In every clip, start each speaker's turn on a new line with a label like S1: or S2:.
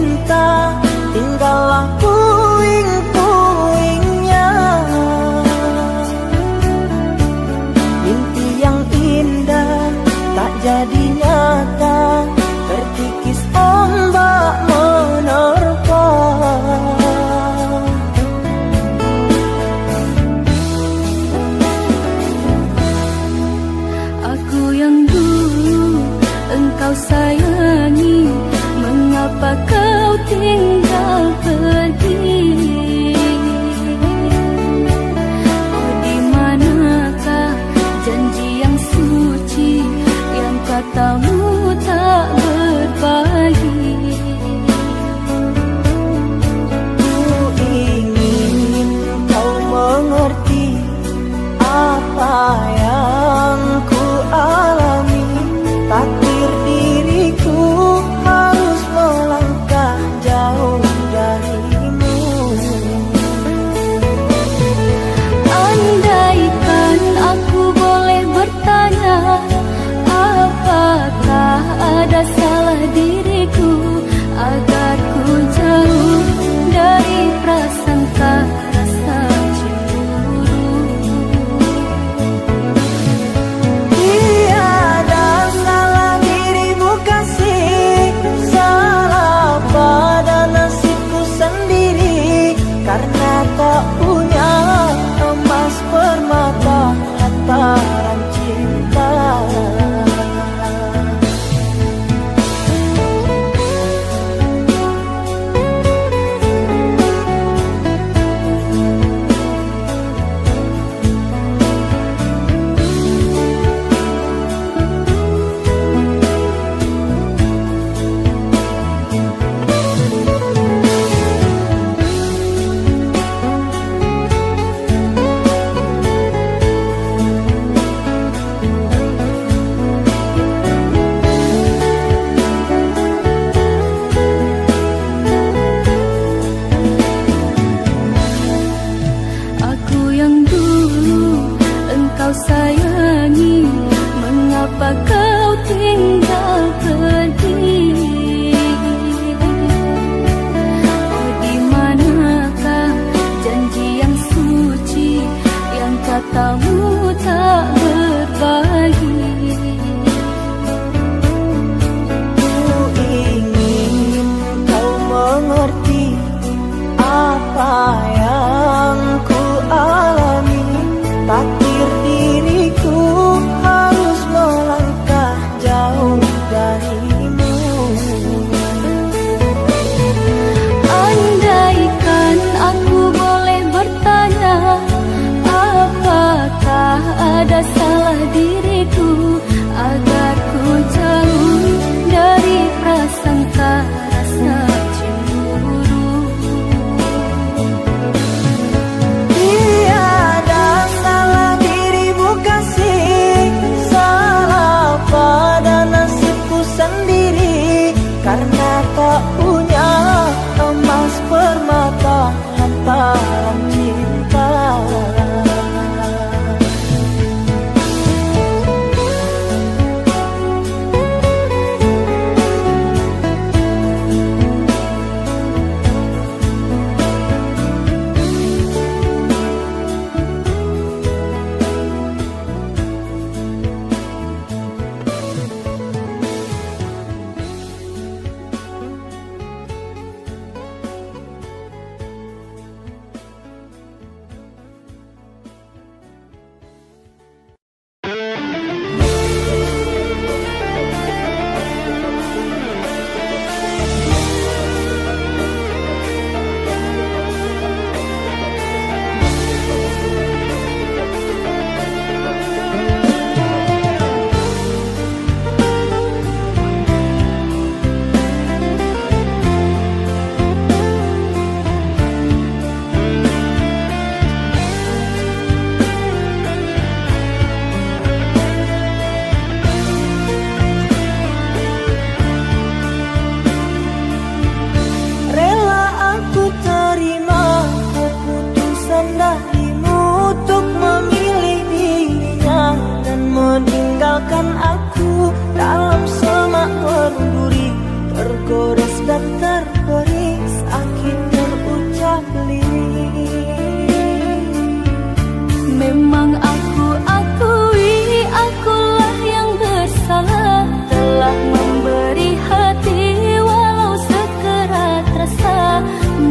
S1: cinta, tinggallah puing-puingnya. Mimpi yang indah tak jadi nyata, terkikis ombak menerpa.
S2: Aku yang dulu engkau sayangi, mengapa kau tinggal pergi? Oh, di manakah janji yang suci yang katamu tak berbagi?
S1: Ku ingin kau mengerti apa yang ku alami. Takdir diriku harus melangkah jauh dari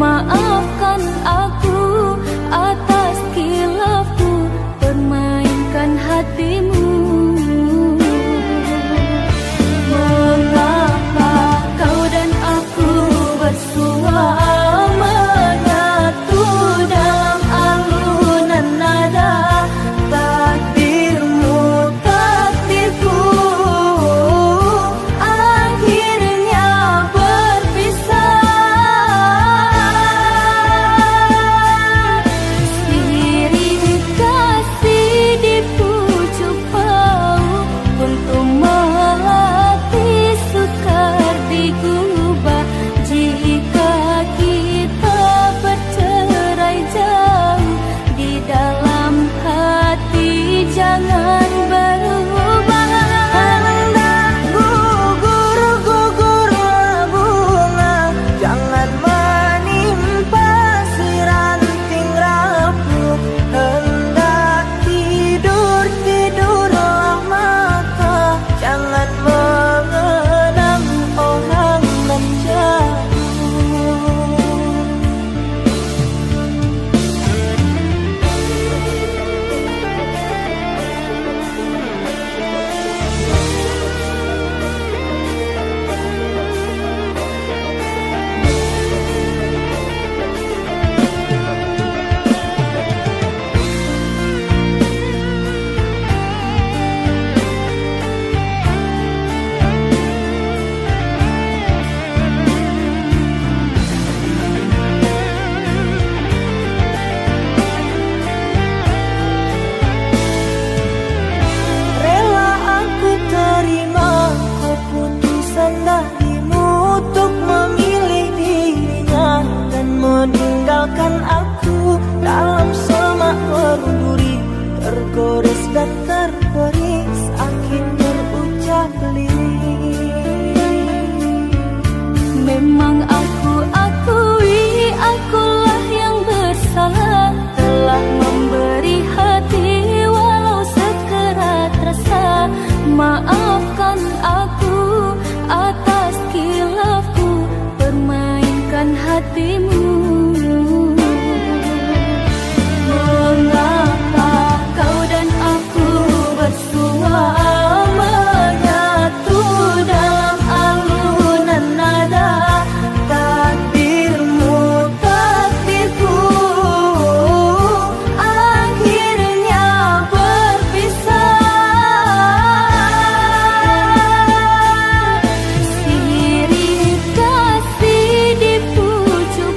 S2: Maafkan aku atas khilafku, permainkan hatimu. Mengapa kau dan aku bersua menyatu dalam alunan nada? Takdirmu, takdirku, akhirnya berpisah. Sirih kasih di pucuk bau, untuk melatih sukar digubah. Jika kita bercerai jauh, di dalam hati jangan berubah.
S1: Hendak gugur-gugurlah bunga, jangan menimpa si ranting rapuh. Hendak tidur-tidurlah mata, jangan mengenang orang nan jauh. Rela aku terima keputusan darimu untuk memilih dirinya dan meninggalkan aku dalam semak berduri, tergores dan terberis angin berucap lirik.
S2: Memang aku akui akulah yang bersalah, telah memberi hati walau sekerat rasa. Maafkan aku atas khilafku, permainkan hatimu. Mengapa kau dan aku bersua menyatu dalam alunan nada?
S1: Takdirmu, takdirku,
S2: Akhirnya berpisah. Sirih kasih di pucuk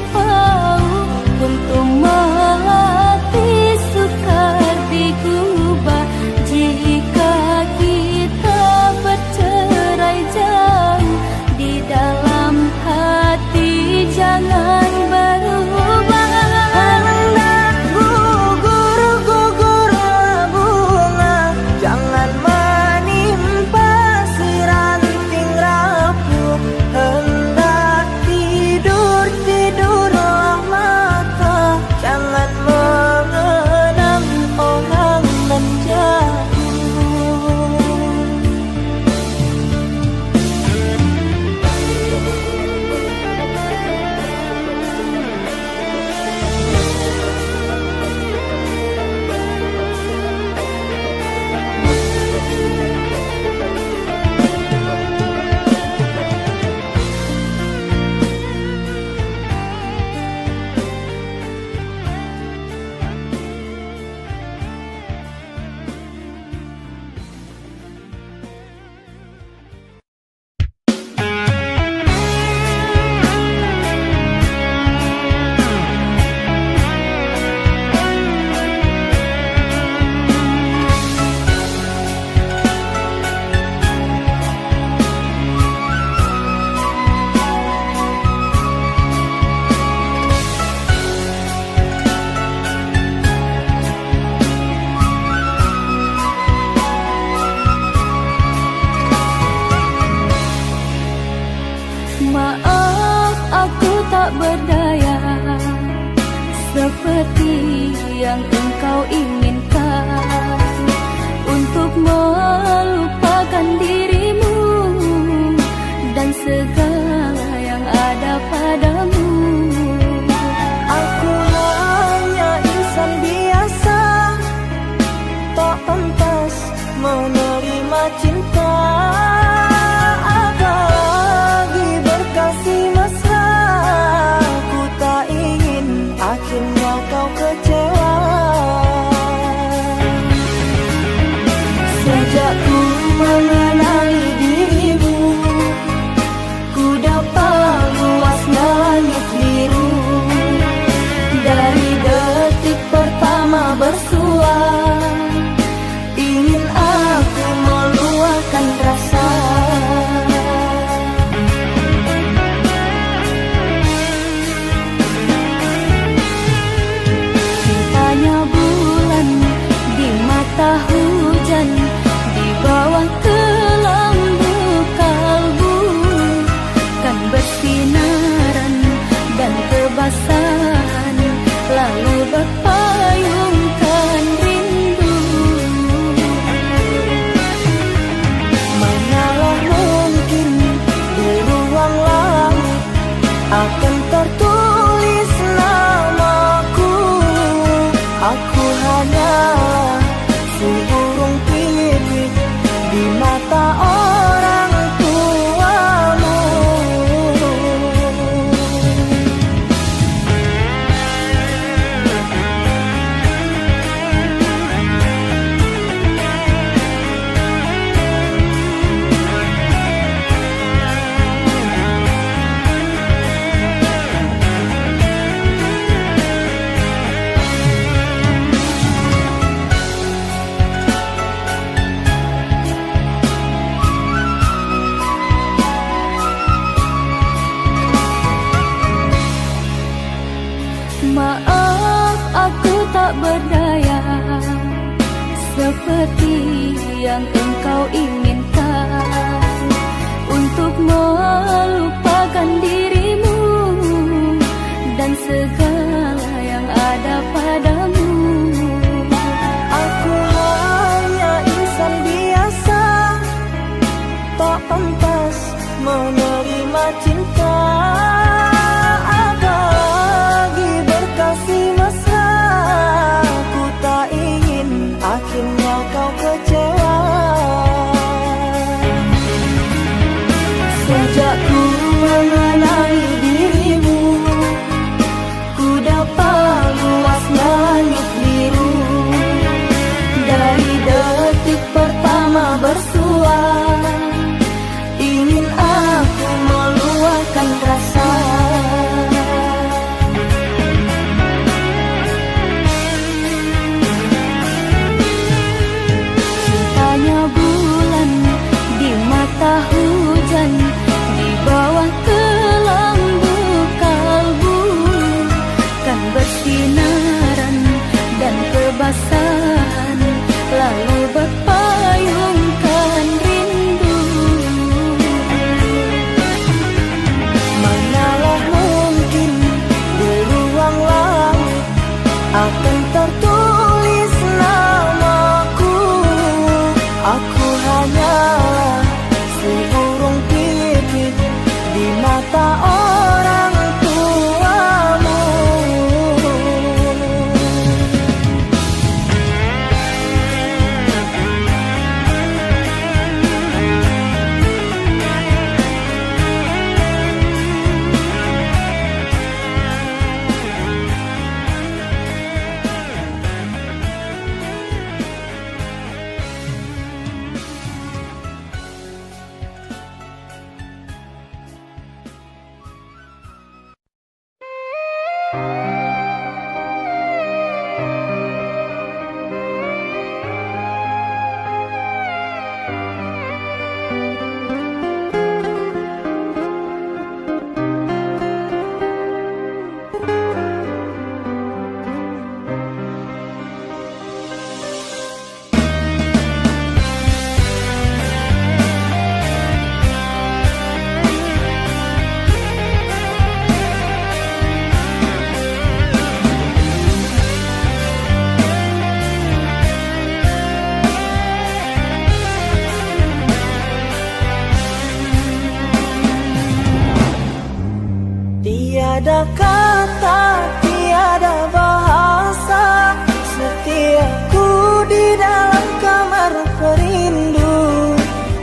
S2: Maaf aku tak berdaya seperti yang engkau inginkan, untuk melupakan dirimu dan segala yang ada padamu.
S1: Aku hanya insan biasa, tak pantas menerima cinta. Apalagi berkasih mesra, ku tak ingin akhirnya kau kecewa. Sejak ku mengenali dirimu, ku dapat luas langit biru. Dari detik pertama bersua, ingin aku meluahkan rasa.
S2: Cintanya bulan di mata hujan, di bawah kelambu kalbu, kan bersinaran dan kebasahan, lalu berpayungkan rindu.
S1: Manalah mungkin di ruang langit akan tertulis namaku. Aku hanyalah seburung pipit di mata orang tuamu. Tiada kata, tiada bahasa, setiaku di dalam kamar perindu.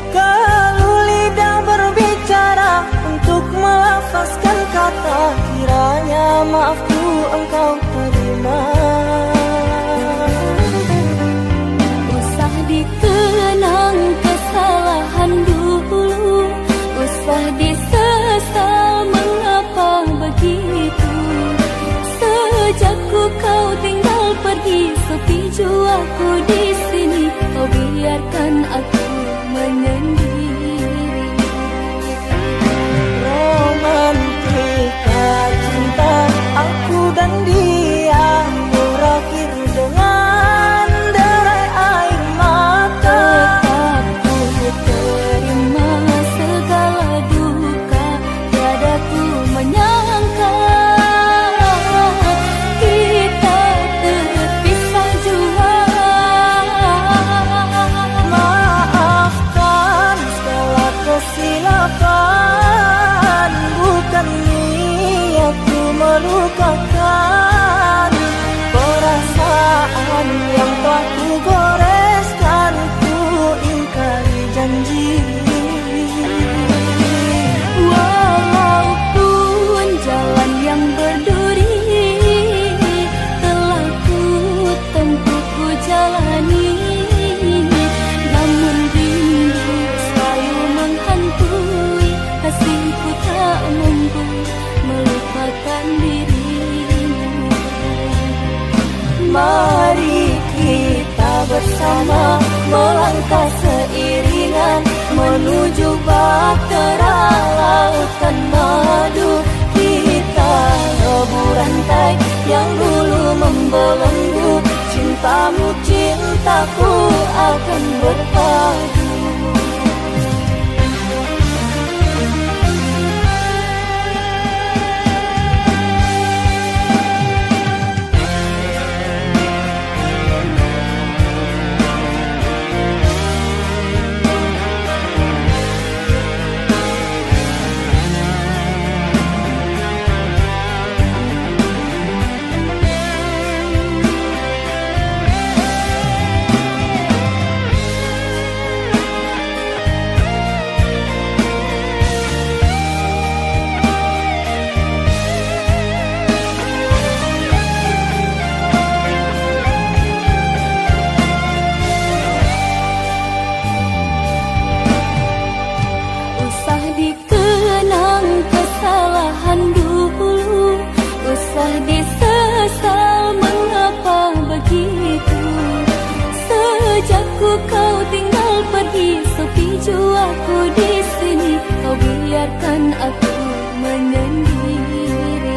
S1: Kalau lidah berbicara untuk melafazkan kata, kiranya maafku engkau terima.
S2: Usah dikenang kesalahan dulu, usah disesal mengapa begitu. Sejak kau tinggal pergi, sepi jiwaku di sini, kau biarkan aku menyendiri.
S1: Romantika cinta aku dan dia berakhir dengan derai air mata.
S2: Tetap ku terima segala duka, tiada ku menyangka kita terpisah jua.
S1: Maafkan segala kesilapan, bukan niatku melukakan. Perasaan yang telah ku goreskan, ku ingkari janji.
S2: Walaupun jalan yang berduri telah ku tempuh, ku jalani, namun rindu selalu menghantui, kasihku tak mampu melupakan dirimu.
S1: Mari kita bersama melangkah seiringan menuju bahtera lautan madu. Kita rebur rantai yang
S2: akan berpadu. Usah disesal mengapa begitu. Sejak kau tinggal pergi, sepi jiwaku di sini. Kau biarkan aku menyendiri.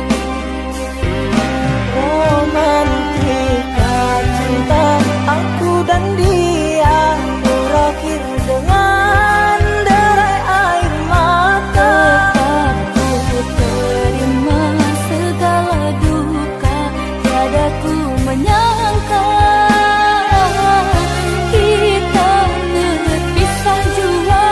S1: Romantika cinta aku dan dia berakhir dengan derai air mata.
S2: Tetap ku terima segala duka, tiada ku menyangka kita berpisah jua.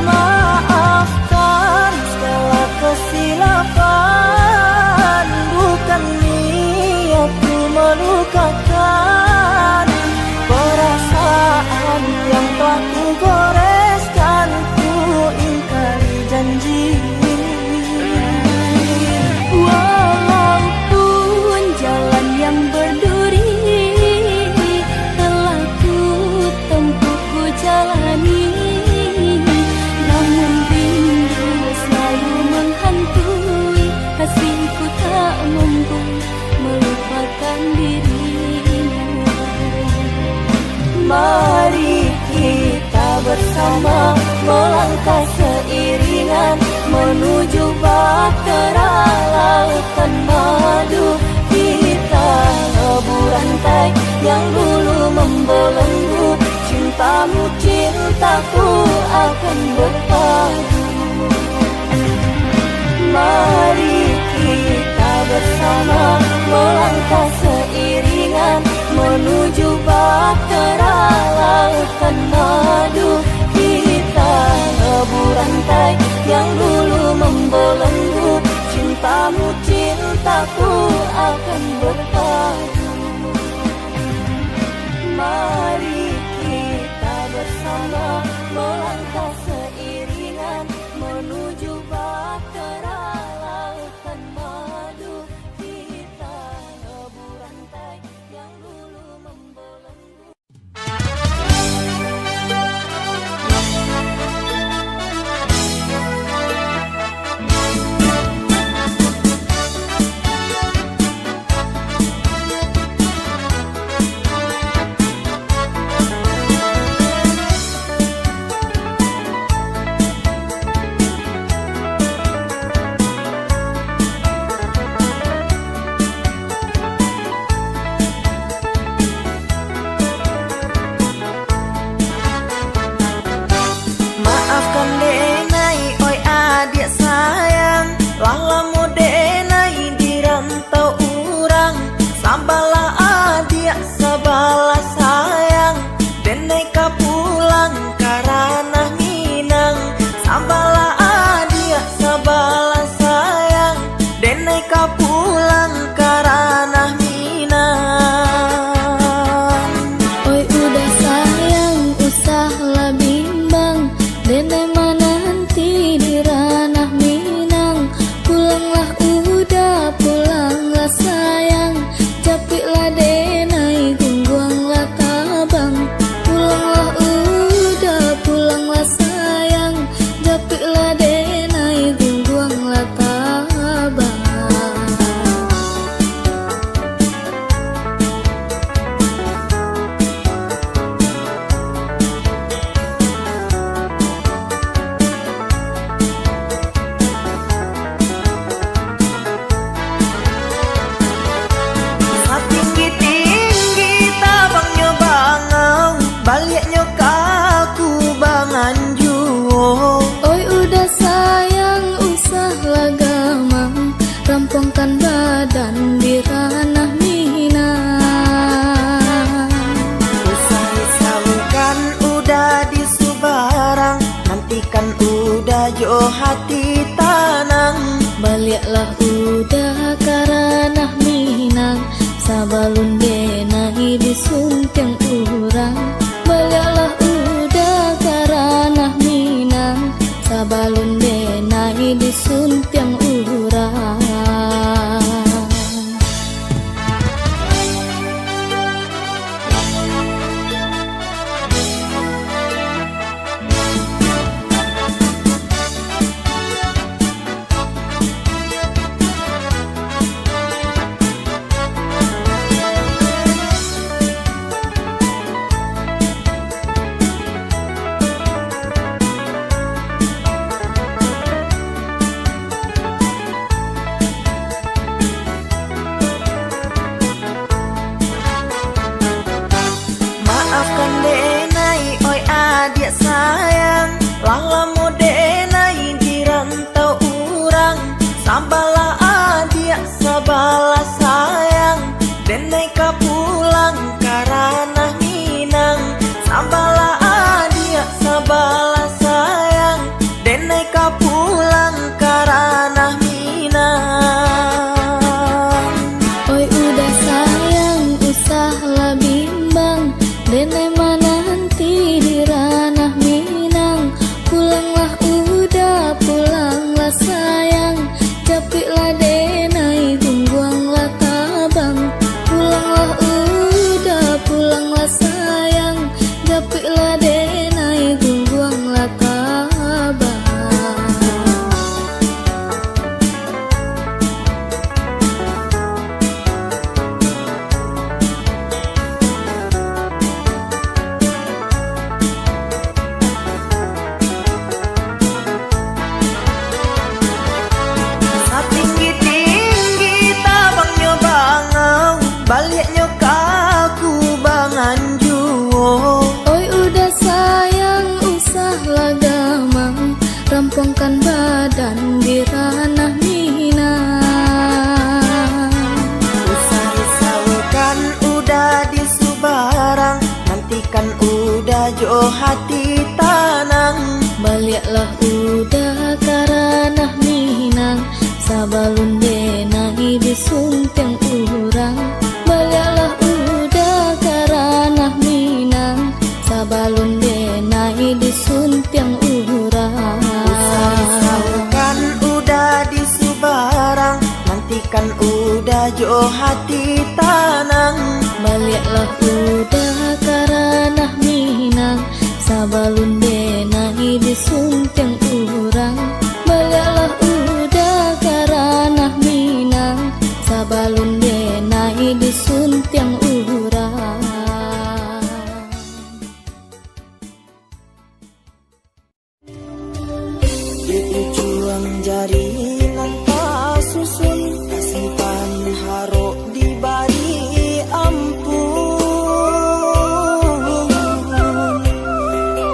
S1: Maafkan segala kesilapan, bukan niatku melukakan. Perasaan yang telah ku goreskan, ku ingkari janji.
S2: Walaupun jalan yang berduri telah ku tempuh, ku jalani, namun rindu selalu menghantui. Kasihku tak mampu melupakan dirimu.
S1: Mari kita bersama melangkah seiringan menuju bahtera lautan madu. Kita lebur rantai yang dulu membelenggu. Cintamu cintaku akan berpadu. Mari kita bersama melangkah seiringan menuju bahtera lautan madu. Kita lebur rantai yang dulu membelenggu. Cintamu cintaku akan berpadu. Mari kita bersama melangkah seiringan menuju bahtera lautan madu. Kita lebur rantai yang dulu membelenggu.
S2: Baliaklah udah karanah Minang, sabalun denai disuntiang urang. Baliaklah udah karanah Minang, sabalun denai disuntiang urang.
S1: Maafkan denai oi adik sayang, lalamu denai di rantau urang. Sabalah adik sabalah sayang, denai ka pulang karana Minang. Sabalah adik sabalah sayang, denai ka pulang karana Minang.
S2: Oi udah sayang, usahlah bimbang, denai mana nanti di ranah Minang. Pulanglah udah, pulanglah sayang, capiklah denai, tungguanglah tabang. Pulanglah udah, pulanglah sayang, capiklah denai, tungguanglah tabang.
S1: Tinggi-tinggi tabangnya bangau, baliknya kaku bangan juo.
S2: Oi udah sayang, usahlah gamang, rampungkan badan di ranah Minang.
S1: Usah risaukan udah di Subarang, nantikan udah jo hati tanang.
S2: Baliaklah udah karanah Minang, sabalun denai disuntiang urang. Baliaklah udah karanah Minang, sabalun denai disuntiang urang.
S1: Usah risaukan udah di Subarang, nantikan udah jo hati tanang.
S2: Baliaklah udah karanah Minang, sabalun denai disuntiang urang. Baliaklah udah karanah Minang, sabalun denai disuntiang urang.
S1: Itu juang jari nanti susun, simpan harok di bari ampun.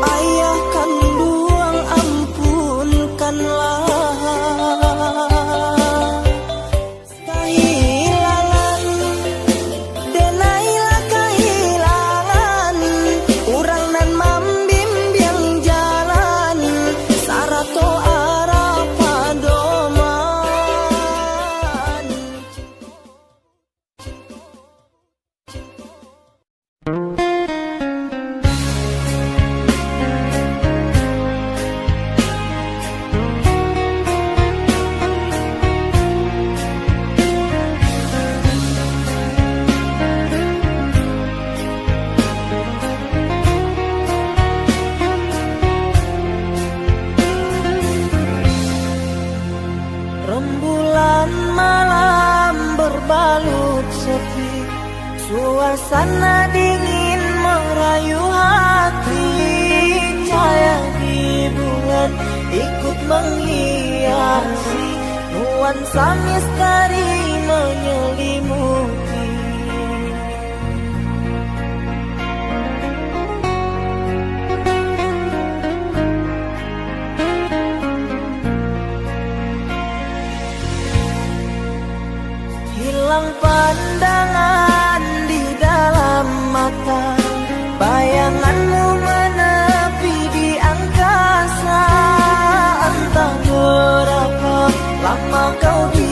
S1: Ayah kandung ampunkanlah. Kahilangan, denailah kahilangan, urang nan mambimbiang jalan, sarato arah padoman. Rembulan malam berbalut sepi, suasana dingin merayu hati. Cahaya di bulan ikut menghiasi, nuansa misteri menyelimuti. Hilang pandangan di dalam mata, bayanganmu menepi di angkasa. Entah berapa lama kau di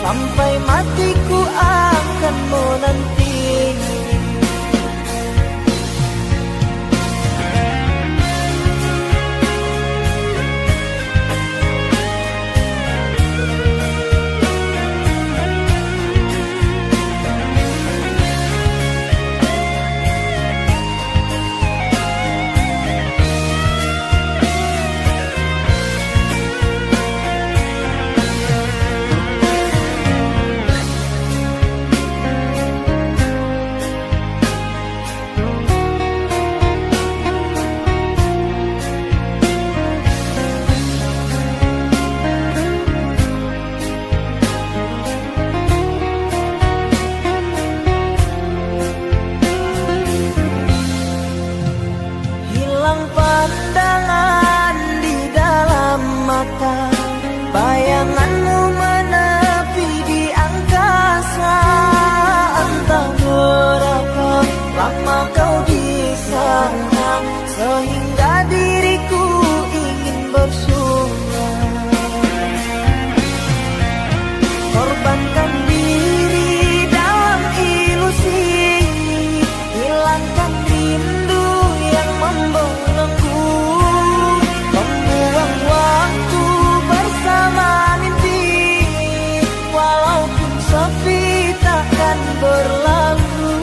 S1: sampai matiku akan menanti. Bayanganmu menepi di angkasa. Entah berapa lama kau di sana, sehingga diriku ingin bersuara. Korbankan diri dalam ilusi, hilangkan rindu yang membelenggu, membuang waktu bersama mimpi, walaupun sepi takkan berlalu.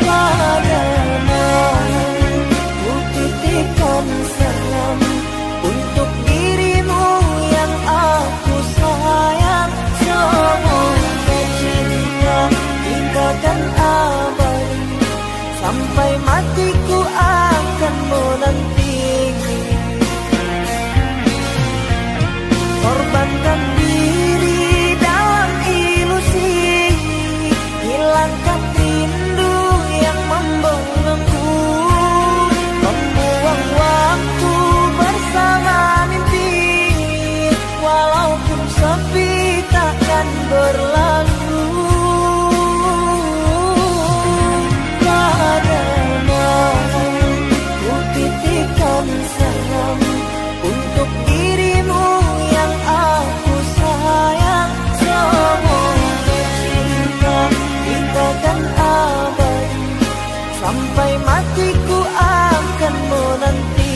S1: Padahal ku titipkan salam untuk dirimu yang aku sayang. Semoga cinta kita kan abadi, sampai matiku akan menanti. Korbankan diri dalam ilusi, hilangkan rindu yang membelenggu, membuang waktu bersama mimpi, walaupun sepi takkan berlalu. Padahal ku titipkan salam untuk dirimu yang aku sayang. Semoga cinta kita kan abadi, sampai matiku akan menanti.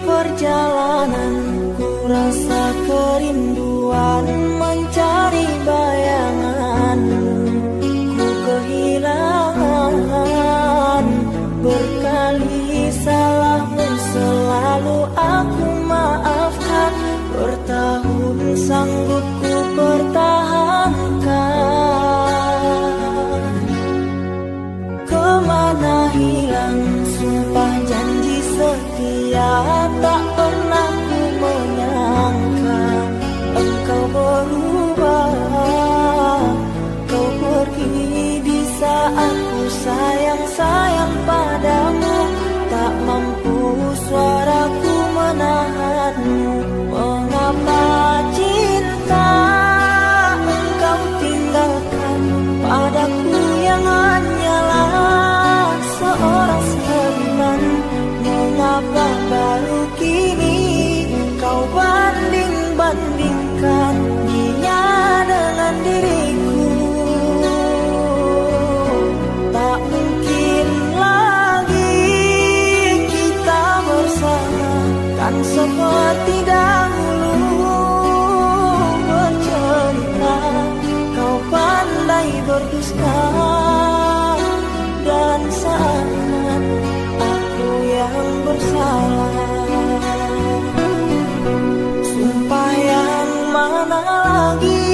S1: Perjalanan ku rasa kerinduan, mencari bayanganmu ku kehilangan. Berkali salahmu selalu aku maafkan, bertahun sanggup ku pertahankan. Kemana hilang sumpah janji setia, tak pernah ku menyangka engkau berubah. Kau pergi di saat ku sayang-sayang padamu, tak mampu suaraku menahanmu. Mengapa cinta engkau tinggalkan padaku yang hanyalah seorang seniman? Mengapa baru kini kau banding-bandingkan dia dengan diriku? Tak mungkin lagi kita bersama, kan seperti dahulu bercerita. Kau pandai berdusta dan sangat aku yang bersalah. Sumpah yang mana lagi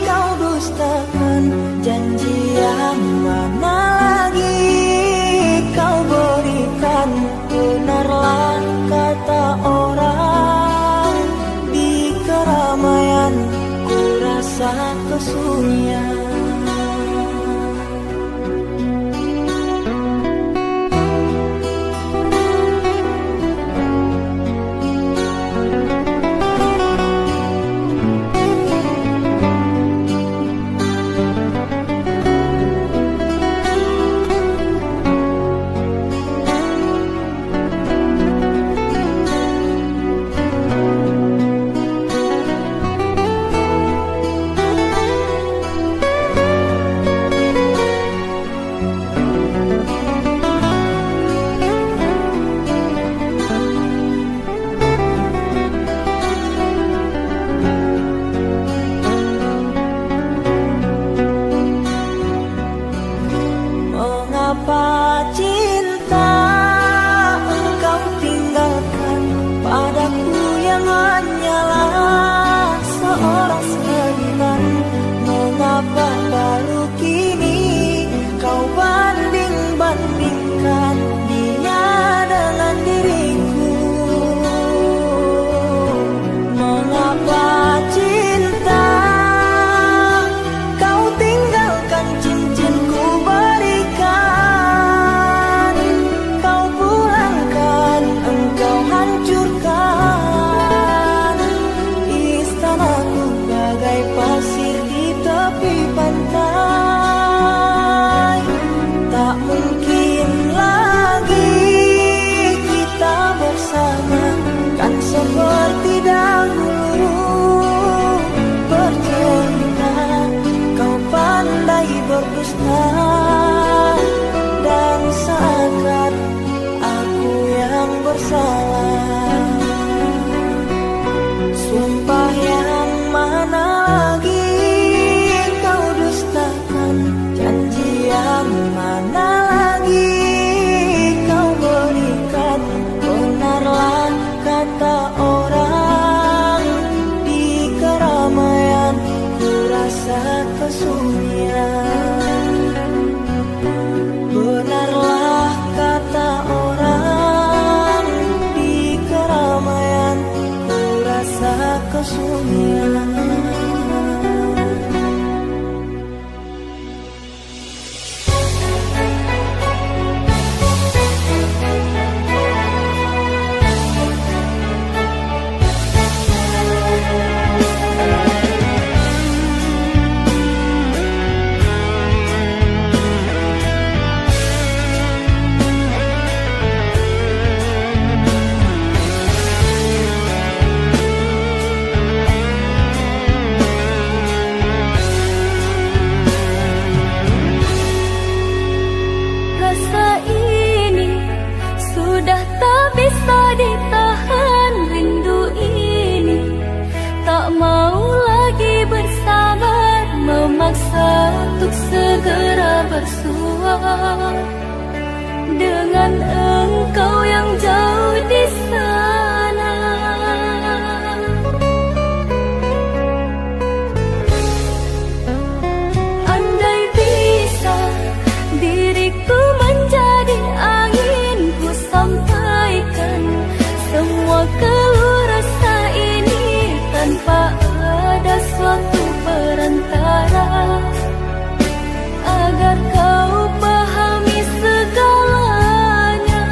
S1: kau dustakan, janji yang dunia. Mengapa cinta engkau tinggalkan padaku yang hanyalah seorang seniman? Mengapa baru kini kau banding-bandingkan dia dengan diriku? Mengapa cinta kau tinggalkan cincinku berikan? Kau pulangkan, engkau hancurkan istanaku bagai pasir di tepi pantai. Tak mungkin lagi kita bersama, kan seperti dahulu bercerita. Kau pandai berdusta dan seakan aku yang bersalah. Sumpah yang mana lagi kau dustakan? Janji yang mana lagi kau berikan? Benarlah kata orang, di keramaian ku rasa kesunyian. Benarlah kata orang, di keramaian ku rasa kesunyian.
S2: Rasa ini sudah tak bisa ditahan. Rindu ini tak mau lagi bersabar, memaksa untuk segera bersua dengan engkau yang jauh di sana. Andai bisa diriku menjadi angin, ku sampaikan semua keluh rasa ini tanpa ada suatu perantara, agar kau pahami segalanya.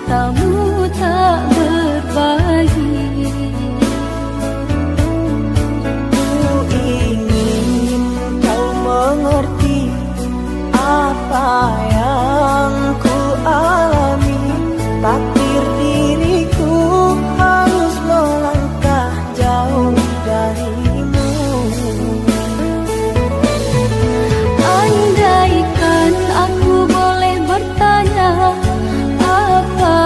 S2: cintamu tak berbagi.
S1: Ku ingin kau mengerti apa yang ku alami. Takdir diriku harus melangkah jauh darimu.
S2: Andaikan aku boleh bertanya, apa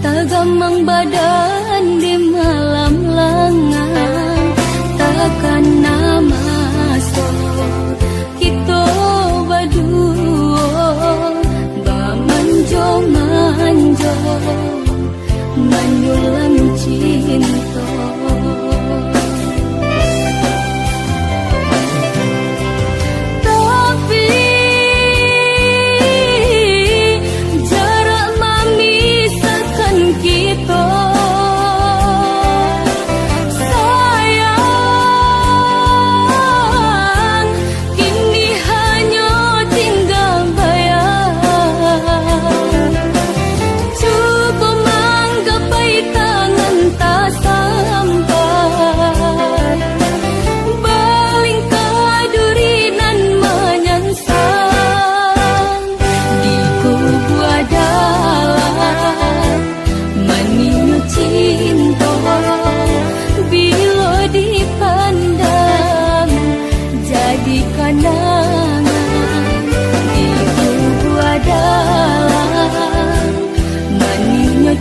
S2: Tagamang badan di malam lengang, takkan nama so kita berdua bamanjo manjo menyulam cinta.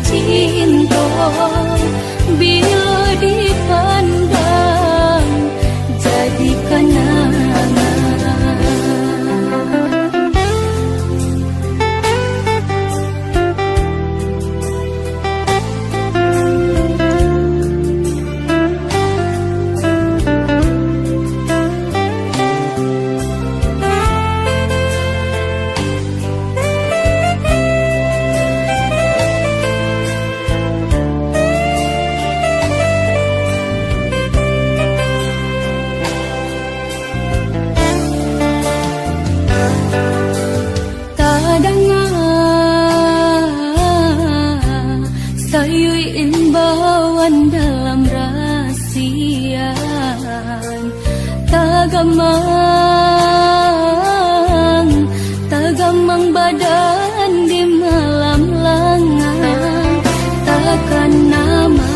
S2: Cinta bila dipandang jadi kenangan. Sayuy imbauan dalam rahasian, tagamang badan di malam lengang, takkan nama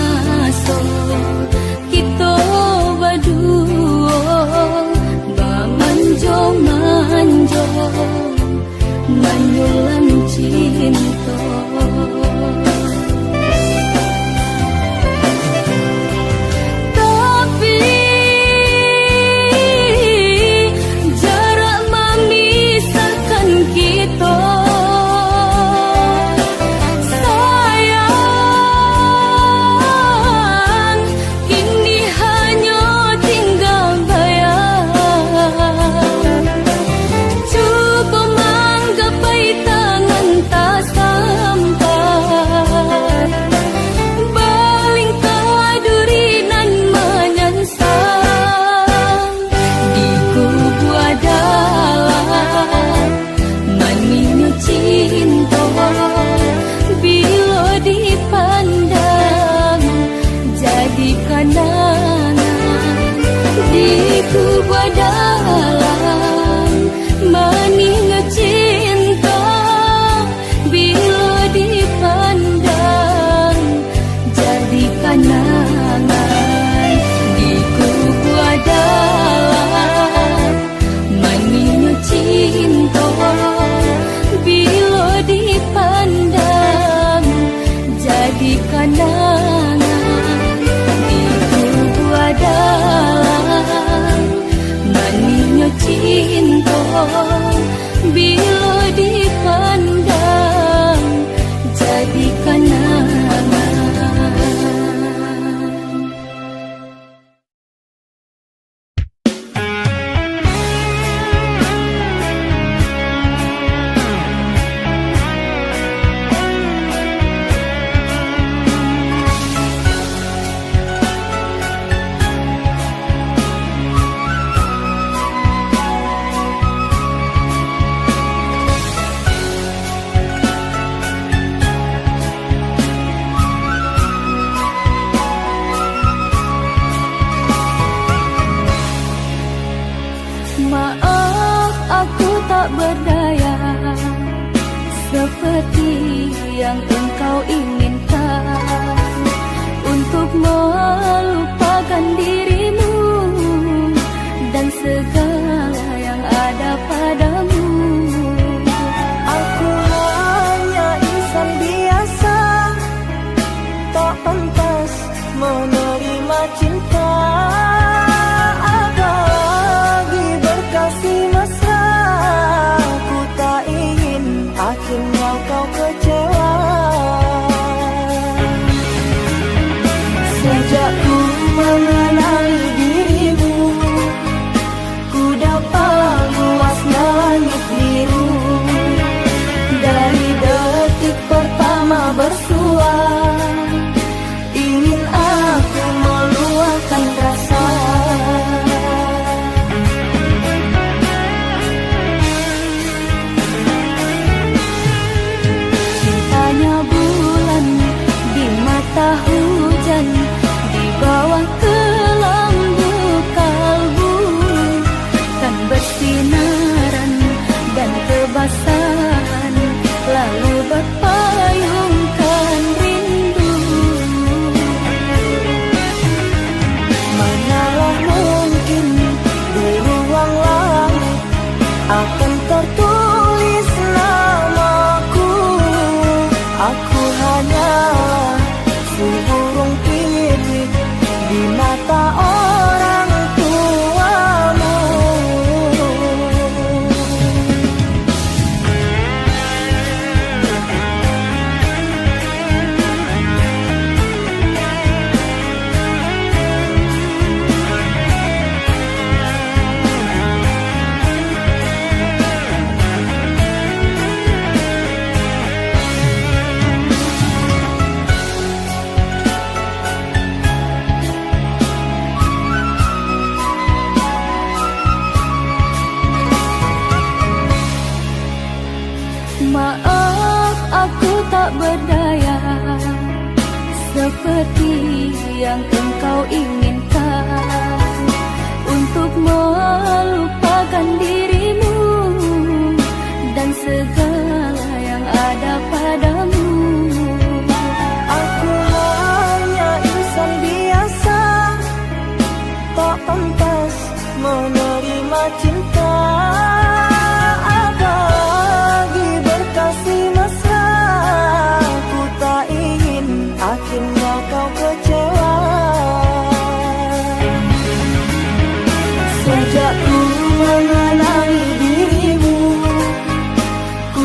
S2: so kita berdua bamanjo manjo menyulam cinta. Sampai seperti yang engkau inginkan, untuk melupakan dirimu dan segala yang ada padamu.
S1: Aku hanya insan biasa, tak pantas menerima cinta. Apalagi berkasih mesra, ku tak ingin akhirnya kau kecewa. Sejak ku mengenali dirimu, ku dapat luas langit biru. Dari detik pertama bersua, ingin aku meluahkan rasa. Cintanya bulan di mata hujan, di bawah kelambu kalbu, kan bersinaran dan kebasahan, lalu berpayungkan rindu. Manalah mungkin di ruang langit akan tertulis namaku. Aku hanya si burung pipit di mata orang tuamu. Maaf, aku tak berdaya seperti yang engkau inginkan, untuk melupakan dirimu dan segala yang ada padamu. Aku hanya insan biasa, tak pantas menerima cinta. Apalagi berkasih mesra, ku tak ingin akhirnya kau kecewa. Sejak ku mengenali dirimu, ku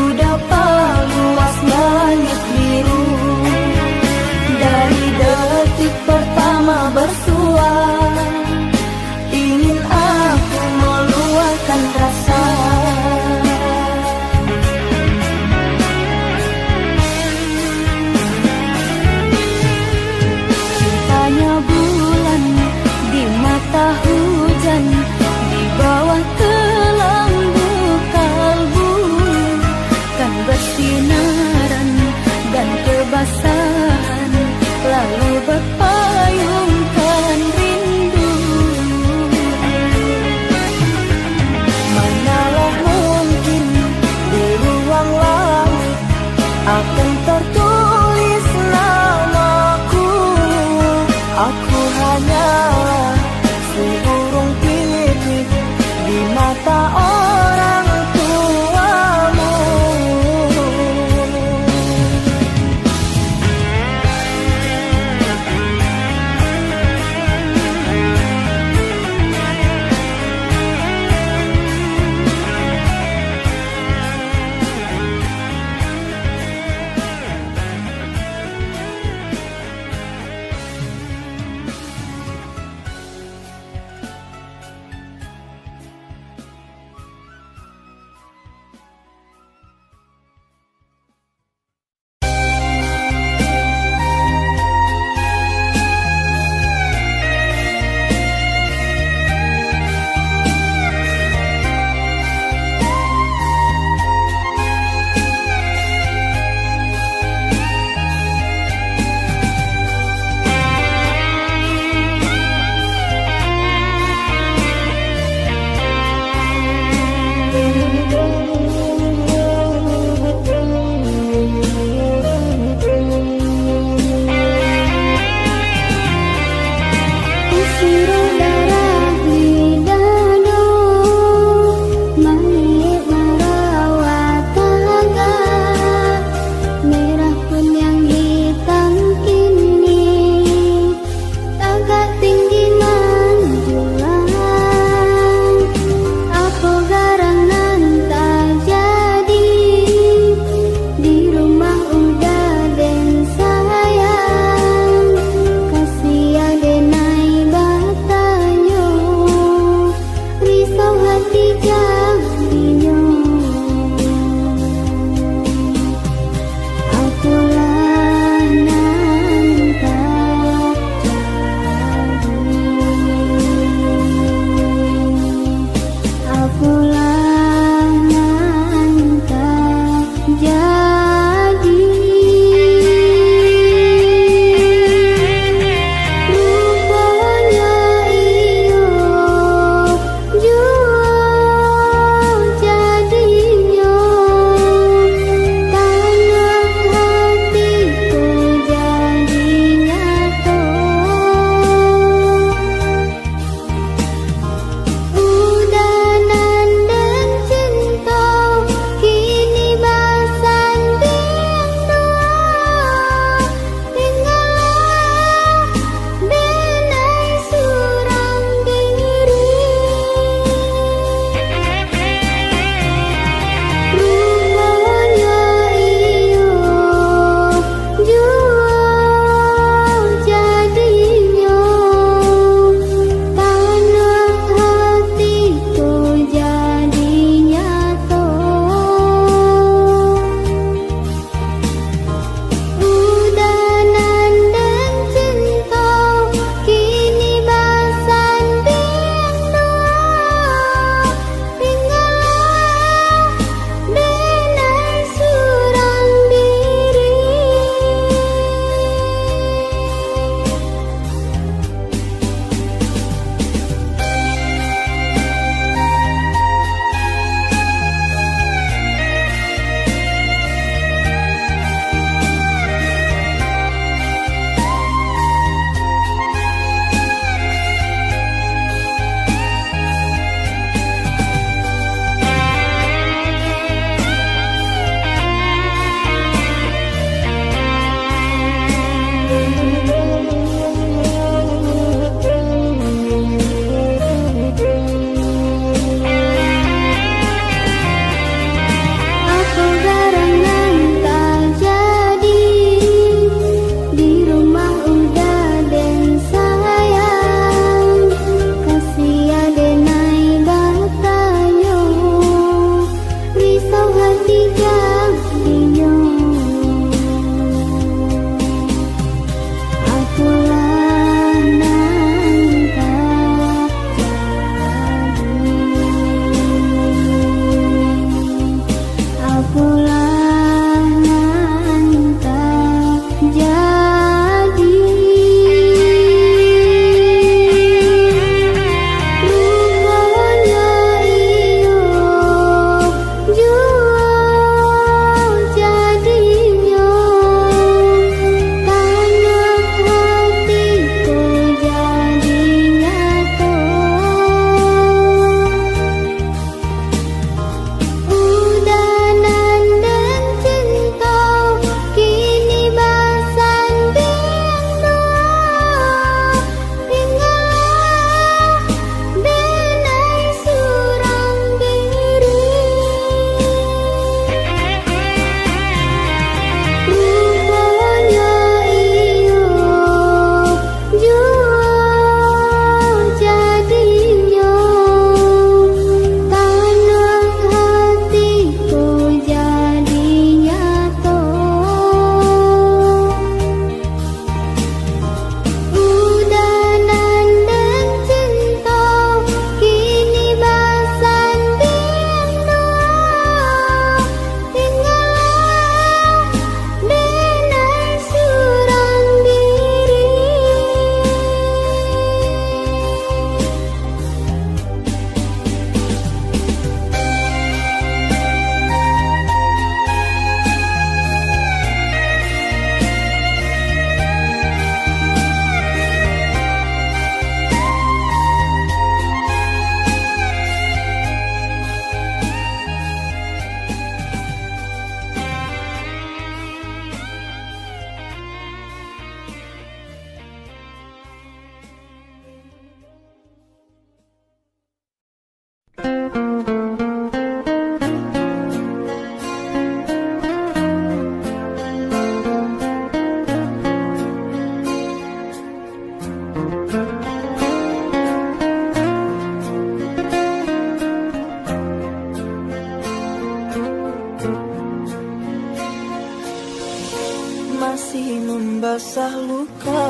S1: Masih membasah luka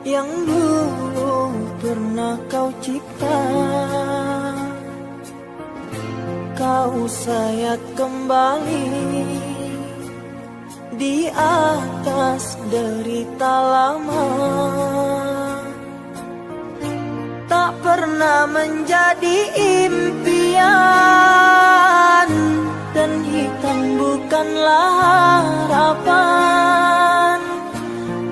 S1: yang dulu pernah kau cipta. Kau sayat kembali di atas derita lama. Tak pernah menjadi impian, dan hitam bukanlah harapan.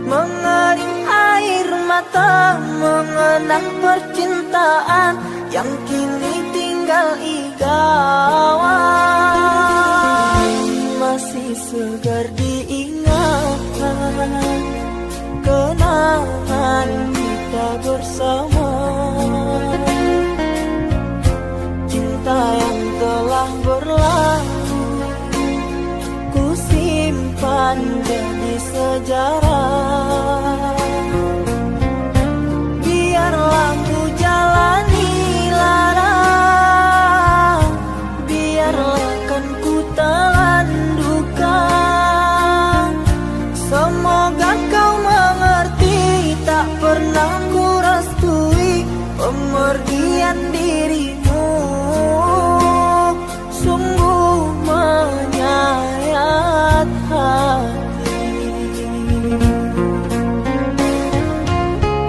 S1: Mengering air mata mengenang percintaan yang kini tinggal igawan. Masih segar diingatan kenangan kita bersama. Cinta yang telah berlalu ku simpan jadi sejarah. Biarlah ku jalani lara, biarlah kan ku telan duka. Semoga kau mengerti, tak pernah ku restui pemergian dirimu. Sungguh menyayat hati.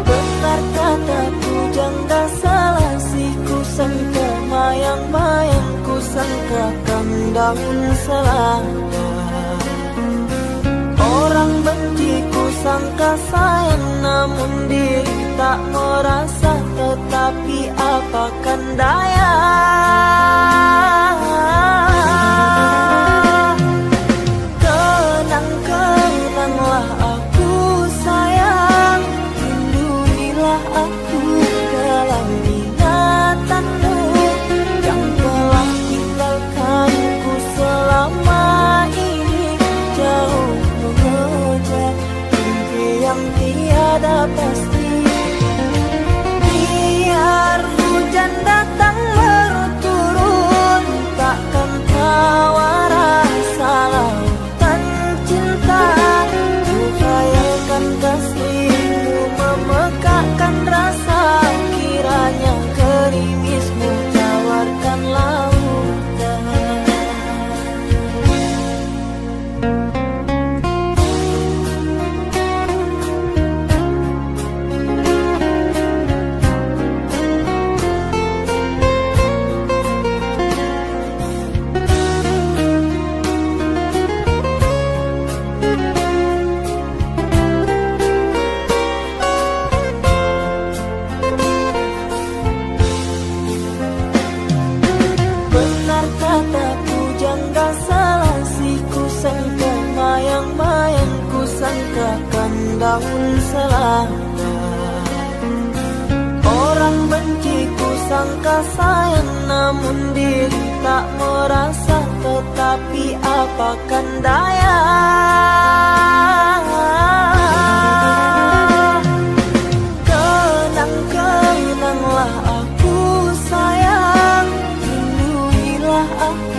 S1: Benar kataku jangka selasi, ku sangka mayang-mayang, ku sangkakan daun selada. Orang benci ku sangka sayang, namun diri tak merasa. Tetapi apakan daya, kenang-kenanglah aku sayang. Lindungilah aku dalam ingatanmu yang telah tinggalkanku selama ini. Jauh mengejar mimpi yang tiada pasti. Biar hujan datang berturun, takkan tawa rasa lautan cinta. Ku khayalkan kasihmu memekakkan rasa, kiranya gerimismu tawarkan lautan. Benar kataku jangka selasi, ku sangka mayang-mayang, ku sangkakan daun selada. Orang benci ku sangka sayang, namun diri tak merasa. Tetapi apakan daya, kenang-kenanglah aku sayang. Lindungilah aku